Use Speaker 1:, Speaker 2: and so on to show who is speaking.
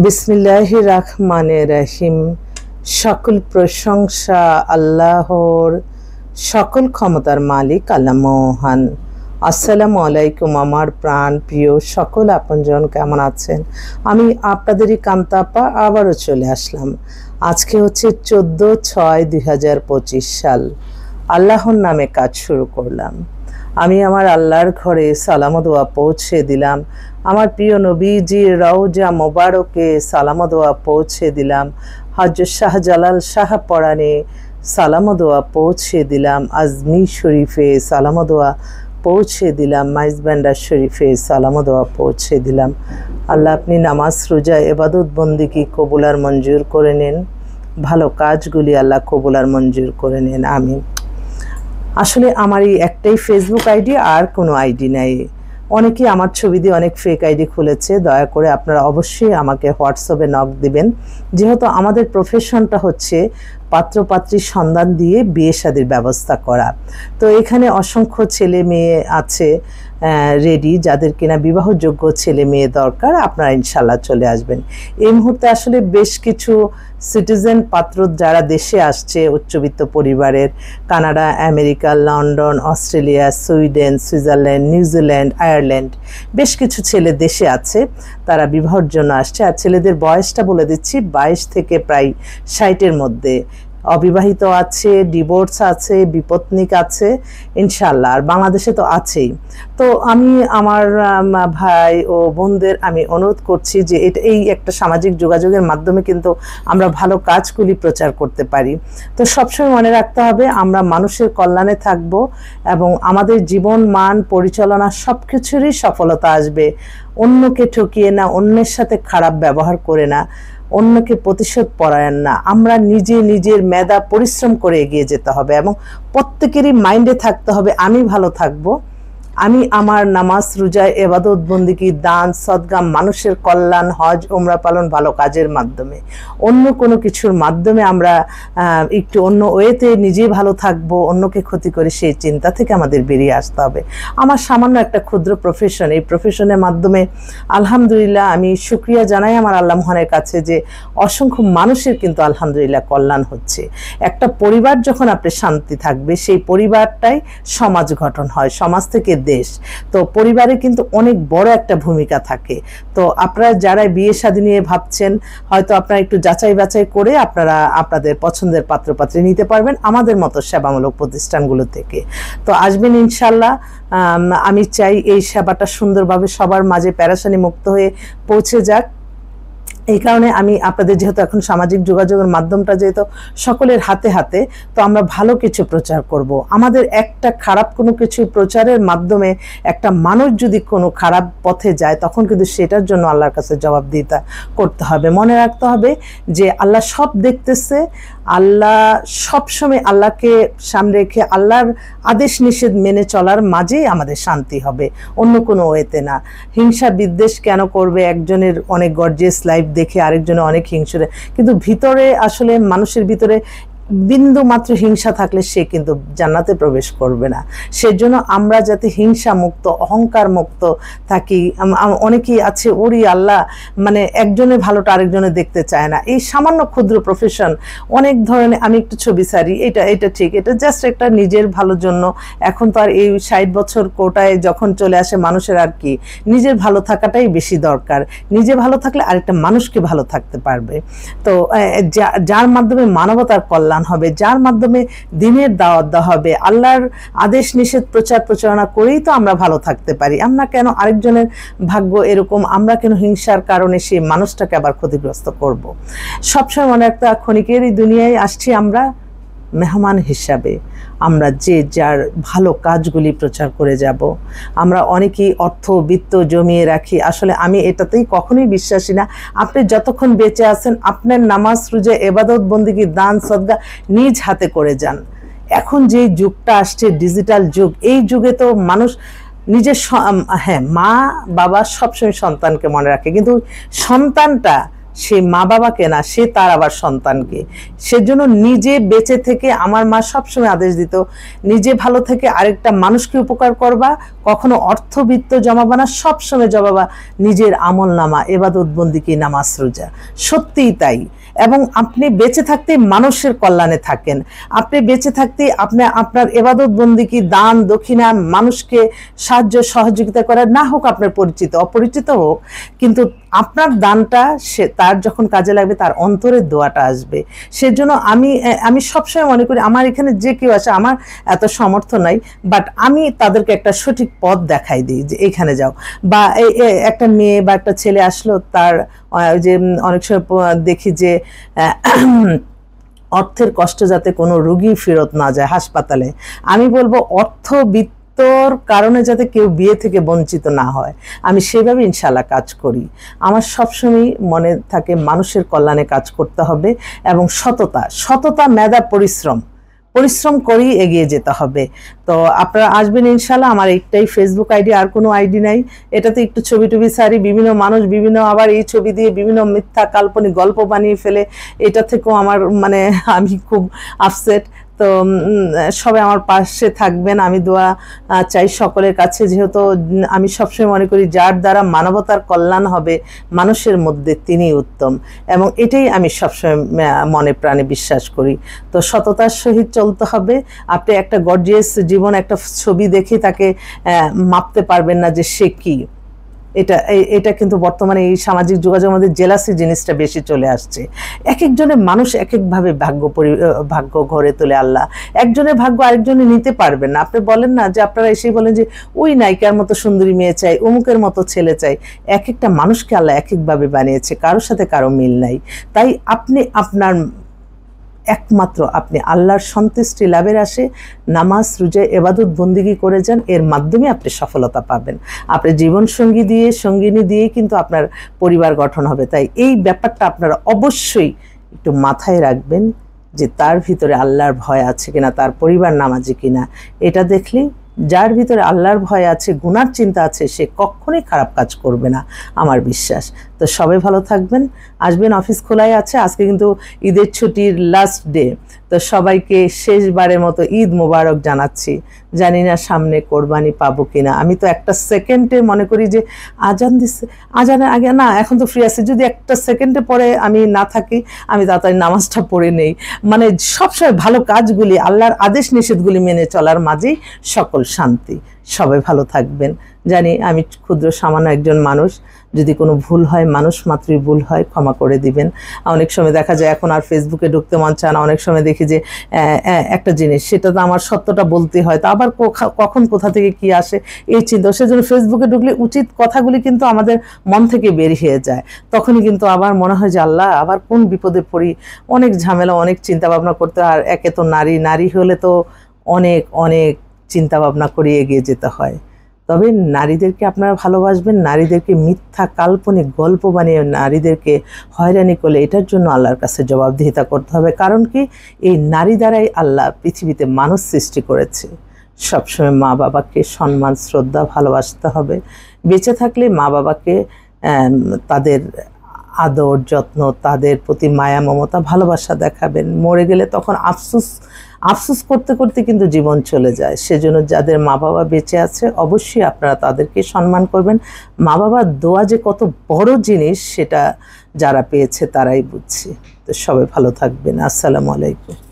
Speaker 1: বিসমিল্লাহির রহমানির রহিম। সকল প্রশংসা আল্লাহর, সকল ক্ষমতার মালিক আল্লাহ মহান। আসসালামু আলাইকুম আমার প্রাণ প্রিয় সকল আপনজন, কেমন আছেন? আমি আপনাদেরই কান্তাপা আবারও চলে আসলাম। আজকে হচ্ছে 14/6/2025 সাল। আল্লাহর নামে কাজ শুরু করলাম। আমি আমার আল্লাহর ঘরে সালাম দোয়া পৌঁছে দিলাম। আমার প্রিয় নবীজির রওজা মোবারকে সালাম দোয়া পৌঁছে দিলাম। হযরত শাহজালাল শাহ পরাণে সালাম দোয়া পৌঁছে দিলাম। আজমি শরীফে সালাম দোয়া পৌঁছে দিলাম। মাইজবান্ডার শরীফে সালাম দোয়া পৌঁছে দিলাম। আল্লাহ আপনি নামাজ রোজা ইবাদত বন্দেগী কবুল আর মঞ্জুর করে নেন। ভালো কাজগুলি আল্লাহ কবুল আর মঞ্জুর করে নেন, আমিন। আসলে আমার এই একটাই ফেসবুক আইডি, আর কোনো আইডি নাই। অনেকেই আমার ছবি দিয়ে অনেক ফেক আইডি খুলেছে। দয়া করে আপনারা অবশ্যই আমাকে হোয়াটসঅ্যাপে নক দিবেন, যেহেতু আমাদের প্রফেশনটা হচ্ছে পাত্রপাত্রীর সন্ধান দিয়ে বিয়ে শাদির ব্যবস্থা করা। তো এখানে অসংখ্য ছেলে মেয়ে আছে রেডি, যাদের কিনা বিবাহযোগ্য ছেলে মেয়ে দরকার। আপনারা ইনশাল্লাহ চলে আসবেন। এই মুহূর্তে আসলে বেশ কিছু সিটিজেন পাত্র যারা দেশে আসছে, উচ্চবিত্ত পরিবারের, Canada, America, London, Australia, Sweden, Switzerland, New Zealand, Ireland, বেশ কিছু ছেলে দেশে আছে। তারা বিবাহের জন্য আসছে। আর ছেলেদের বয়সটা বলে দিচ্ছি, 22 থেকে প্রায় 60-এর মধ্যে। অবিবাহিত আছে, ডিভোর্স আছে, বিপত্নিক আছে ইনশাল্লাহ, আর বাংলাদেশে তো আছেই। তো আমি আমার ভাই ও বোনদের আমি অনুরোধ করছি যে এই একটা সামাজিক যোগাযোগের মাধ্যমে কিন্তু আমরা ভালো কাজগুলি প্রচার করতে পারি। তো সবসময় মনে রাখতে হবে আমরা মানুষের কল্যাণে থাকব এবং আমাদের জীবন মান পরিচালনা সব কিছুরই সফলতা আসবে। অন্যকে ঠকিয়ে না, অন্যের সাথে খারাপ ব্যবহার করে না, অন্যকে প্রতিশোধ পরায়ণ না। আমরা নিজের মেধা পরিশ্রম করে এগিয়ে যেতে হবে এবং প্রত্যেকেরই মাইন্ডে থাকতে হবে আমি ভালো থাকবো, আমি আমার নামাজ রোজা ইবাদত বন্দেগী দান সদকা মানুষের কল্যাণ হজ ওমরা পালন ভালো কাজের মাধ্যমে, অন্য কোনো কিছুর মাধ্যমে আমরা একটু অন্য ওয়েতে নিজেই ভালো থাকবো, অন্যকে ক্ষতি করে সেই চিন্তা থেকে আমাদের বেরিয়ে আসতে হবে। আমার সামান্য একটা ক্ষুদ্র প্রফেশন, এই প্রফেশনের মাধ্যমে আলহামদুলিল্লাহ আমি শুকরিয়া জানাই আমার আল্লাহ মহানের কাছে যে অসংখ্য মানুষের কিন্তু আলহামদুলিল্লাহ কল্যাণ হচ্ছে। একটা পরিবার যখন আপনি শান্তি থাকবে, সেই পরিবারটাই সমাজ গঠন হয়, সমাজ থেকে দেশ। তো পরিবারে কিন্তু অনেক বড় একটা ভূমিকা থাকে। তো আপনারা যারা বিয়ে শাদী নিয়ে ভাবছেন, হয়তো আপনারা একটু যাচাই বাছাই করে আপনারা আপনাদের পছন্দের পাত্রপাত্রী নিতে পারবেন আমাদের মতো সেবামূলক প্রতিষ্ঠানগুলো থেকে। তো আসবেন ইনশাল্লাহ। আমি চাই এই সেবাটা সুন্দরভাবে সবার মাঝে প্যারাশানি মুক্ত হয়ে পৌঁছে যাক। এই কারণে আমি আপনাদের, যেহেতু এখন সামাজিক যোগাযোগের মাধ্যমটা যেহেতু সকলের হাতে হাতে, তো আমরা ভালো কিছু প্রচার করব। আমাদের একটা খারাপ কোনো কিছু প্রচারের মাধ্যমে একটা মানুষ যদি কোনো খারাপ পথে যায়, তখন কিন্তু সেটার জন্য আল্লাহর কাছে জবাবদিহিতা করতে হবে। মনে রাখতে হবে যে আল্লাহ সব দেখতেছে। আল্লাহ সবসময় আল্লাহকে সামনে রেখে আল্লাহর আদেশ নিষেধ মেনে চলার মাঝেই আমাদের শান্তি হবে, অন্য কোনো ওয়েতে না। হিংসা বিদ্বেষ কেন করবে? একজনের অনেক গর্জিয়াস লাইফ দেখে আরেকজনে অনেক হিংসুরে, কিন্তু ভিতরে আসলে মানুষের ভিতরে বিন্দু মাত্র হিংসা থাকলে সে কিন্তু জান্নাতে প্রবেশ করবে না। সেজন্য আমরা যাতে হিংসা মুক্ত, অহংকার মুক্ত থাকি। অনেকেই আছে ওরি আল্লাহ, মানে একজনের ভালোটা আরেকজনে দেখতে চায় না। এই সামান্য ক্ষুদ্র প্রফেশন অনেক ধরনের। আমি একটু ছবি সারি, এটা ঠিক, এটা জাস্ট একটা নিজের ভালোর জন্য। এখন তো আর এই 60 বছর কোটায় যখন চলে আসে মানুষের, আর কি নিজের ভালো থাকাটাই বেশি দরকার। নিজে ভালো থাকলে আরেকটা মানুষকে ভালো থাকতে পারবে। তো যার মাধ্যমে মানবতার কল্যাণ হবে, যার মাধ্যমে দিনের দাওয়াত দেওয়া হবে, আল্লাহর আদেশ নিষেধ প্রচার প্রচারণা করেই তো আমরা ভালো থাকতে পারি। আমরা কেন আরেকজনের ভাগ্য এরকম, আমরা কেন হিংসার কারণে সেই মানুষটাকে আবার ক্ষতিগ্রস্ত করব? সবসময় মনে একটা ক্ষণিকের এই দুনিয়ায় আসছি আমরা মেহমান হিসাবে। আমরা যে যার ভালো কাজগুলি প্রচার করে যাব। আমরা অনেকেই অর্থ বিত্ত জমিয়ে রাখি, আসলে আমি এটাতেই কখনোই বিশ্বাসী না। আপনি যতক্ষণ বেঁচে আছেন আপনার নামাজ রোজা ইবাদত বন্দেগী দান সদকা নিজ হাতে করে যান। এখন যে যুগটা আসছে ডিজিটাল যুগ, এই যুগে তো মানুষ নিজের মা বাবা সবসময় সন্তানকে মনে রাখে, কিন্তু সন্তানটা সে মা বাবাকে না, সে তার আবার সন্তানকে। সেজন্য নিজে বেঁচে থেকে আমার মা সবসময় আদেশ দিত, নিজে ভালো থেকে আরেকটা মানুষকে উপকার করবা, কখনো অর্থবিত্ত জমাবা না, সবসময় জমাবা নিজের আমল নামা, এবাদত বন্দিকি, নামাজ রোজা। সত্যিই তাই। এবং আপনি বেঁচে থাকতে মানুষের কল্যাণে থাকেন, আপনি বেঁচে থাকতে আপনার এবাদত বন্দিকি, দান দক্ষিণা, মানুষকে সাহায্য সহযোগিতা করা, না হোক আপনার পরিচিত অপরিচিত হোক, কিন্তু আপনার দানটা সে তার যখন কাজে লাগবে তার অন্তরের দোয়াটা আসবে। সেজন্য আমি সবসময় মনে করি আমার এখানে যে কেউ আসে, আমার এত সামর্থ্য নাই, বাট আমি তাদেরকে একটা সঠিক পথ দেখাই দিই যে এইখানে যাও। বা একটা মেয়ে বা একটা ছেলে আসলো, তার যে অনেক সময় দেখি যে অর্থের কষ্ট যাতে কোনো রোগী ফেরত না যায় হাসপাতালে, আমি বলবো অর্থবিত্তর কারণে যাতে কেউ বিয়ে থেকে বঞ্চিত না হয়, আমি সেভাবে ইনশাল্লাহ কাজ করি। আমার সবসময় মনে থাকে মানুষের কল্যাণে কাজ করতে হবে, এবং সততা, মেধা, পরিশ্রম করেই এগিয়ে যেতে হবে। তো আপনারা আসবেন ইনশাল্লাহ। আমার একটাই ফেসবুক আইডি, আর কোনো আইডি নাই। এটাতে একটু ছবি টবি সারি, বিভিন্ন মানুষ বিভিন্ন আবার এই ছবি দিয়ে বিভিন্ন মিথ্যা কাল্পনিক গল্প বানিয়ে ফেলে, এটা থেকেও আমার আমি খুব আপসেট। তো সবাই আমার পাশে থাকবেন, আমি দোয়া চাই সকলের কাছে। যেহেতু আমি সবসময় মনে করি যার দ্বারা মানবতার কল্যাণ হবে মানুষের মধ্যে, তিনি উত্তম, এবং এটাই আমি সবসময় মনে প্রাণে বিশ্বাস করি। তো সততার সহিত চলতে হবে। আপনি একটা গর্জিয়াস জীবন, একটা ছবি দেখে তাকে মাপতে পারবেন না যে সে কি। এটা কিন্তু বর্তমানে এই সামাজিক যোগাযোগের মধ্যে জেলাসি জিনিসটা বেশি চলে আসছে। এক একজনের মানুষ এক একভাবে ভাগ্য গড়ে তোলে আল্লাহ। একজনের ভাগ্য আরেকজনে নিতে পারবেন না। আপনি বলেন না যে, আপনারা এসেই বলেন যে ওই নায়িকার মতো সুন্দরী মেয়ে চাই, অমুকের মতো ছেলে চাই। এক একটা মানুষকে আল্লাহ এক একভাবে বানিয়েছে, কারোর সাথে কারো মিল নাই। তাই একমাত্র আপনি আল্লাহর সন্তুষ্টি লাভের আসে নামাজ রোজা ইবাদত বন্দিগি করে যান, এর মাধ্যমে আপনি সফলতা পাবেন। আপনার জীবনসঙ্গী দিয়ে, সঙ্গিনী দিয়ে কিন্তু আপনার পরিবার গঠন হবে। তাই এই ব্যাপারটা আপনারা অবশ্যই একটু মাথায় রাখবেন যে তার ভিতরে আল্লাহর ভয় আছে কিনা, তার পরিবার নামাজি কিনা। এটা দেখলেই যার ভিতরে আল্লাহর ভয় আছে, গুনার চিন্তা আছে, সে কখনোই খারাপ কাজ করবে না, আমার বিশ্বাস। তো সবাই ভালো থাকবেন, আসবেন, অফিস খোলাই আছে। আজকে কিন্তু ঈদের ছুটির লাস্ট ডে। তো সবাইকে শেষবারের মতো ঈদ মোবারক জানাচ্ছি। জানি না সামনে কোরবানি পাবো কিনা। আমি তো একটা সেকেন্ডে মনে করি যে আজান দিচ্ছে, আজানের আগে না, এখন তো ফ্রি আছি, যদি একটা সেকেন্ডে পরে আমি না থাকি, আমি তাড়াতাড়ি নামাজটা পড়ে নেই। সবসময় ভালো কাজগুলি, আল্লাহর আদেশ নিষেধগুলি মেনে চলার মাঝেই সকল শান্তি। সবাই ভালো থাকবেন। জানি আমি ক্ষুদ্র সামান্য একজন মানুষ, যদি কোনো ভুল হয়, মানুষ মাত্রই ভুল হয়, ক্ষমা করে দিবেন। অনেক সময় দেখা যায় এখন আর ফেসবুকে ঢুকতে মন চায় না। অনেক সময় দেখি যে একটা জিনিস, সেটা তো আমার সত্যটা বলতে হয়, তো আবার কখন কোথা থেকে কি আসে এই চিন্তা। সেজন্য ফেসবুকে ঢুকলে উচিত কথাগুলি কিন্তু আমাদের মন থেকে বের হয়ে যায়। তখনই কিন্তু আবার মনে হয় যে আল্লাহ, আবার কোন বিপদে পড়ি। অনেক ঝামেলা, অনেক চিন্তা ভাবনা করতে হয়। আর একে তো নারী হলে তো অনেক অনেক চিন্তা ভাবনা করে এগিয়ে যেতে হয়। তবে নারীদেরকে আপনারা ভালোবাসবেন, নারীদেরকে মিথ্যা কাল্পনিক গল্প বানিয়ে নারীদেরকে হয়রানি করলে এটার জন্য আল্লাহর কাছে জবাবদিহিতা করতে হবে। কারণ কি, এই নারী দ্বারাই আল্লাহ পৃথিবীতে মানুষ সৃষ্টি করেছে। সবসময় মা বাবাকে সম্মান, শ্রদ্ধা, ভালোবাসতে হবে। বেঁচে থাকলে মা বাবাকে তাদের আদর যত্ন, তাদের প্রতি মায়া মমতা, ভালোবাসা দেখাবেন। মরে গেলে তখন আফসোস করতে করতে কিন্তু জীবন চলে যায়। সেজন্য যাদের মা বাবা বেঁচে আছে, অবশ্যই আপনারা তাদেরকে সম্মান করবেন। মা বাবার দোয়া যে কত বড় জিনিস, সেটা যারা পেয়েছে তারাই বুঝছে। তো সবাই ভালো থাকবেন। আসসালামু আলাইকুম।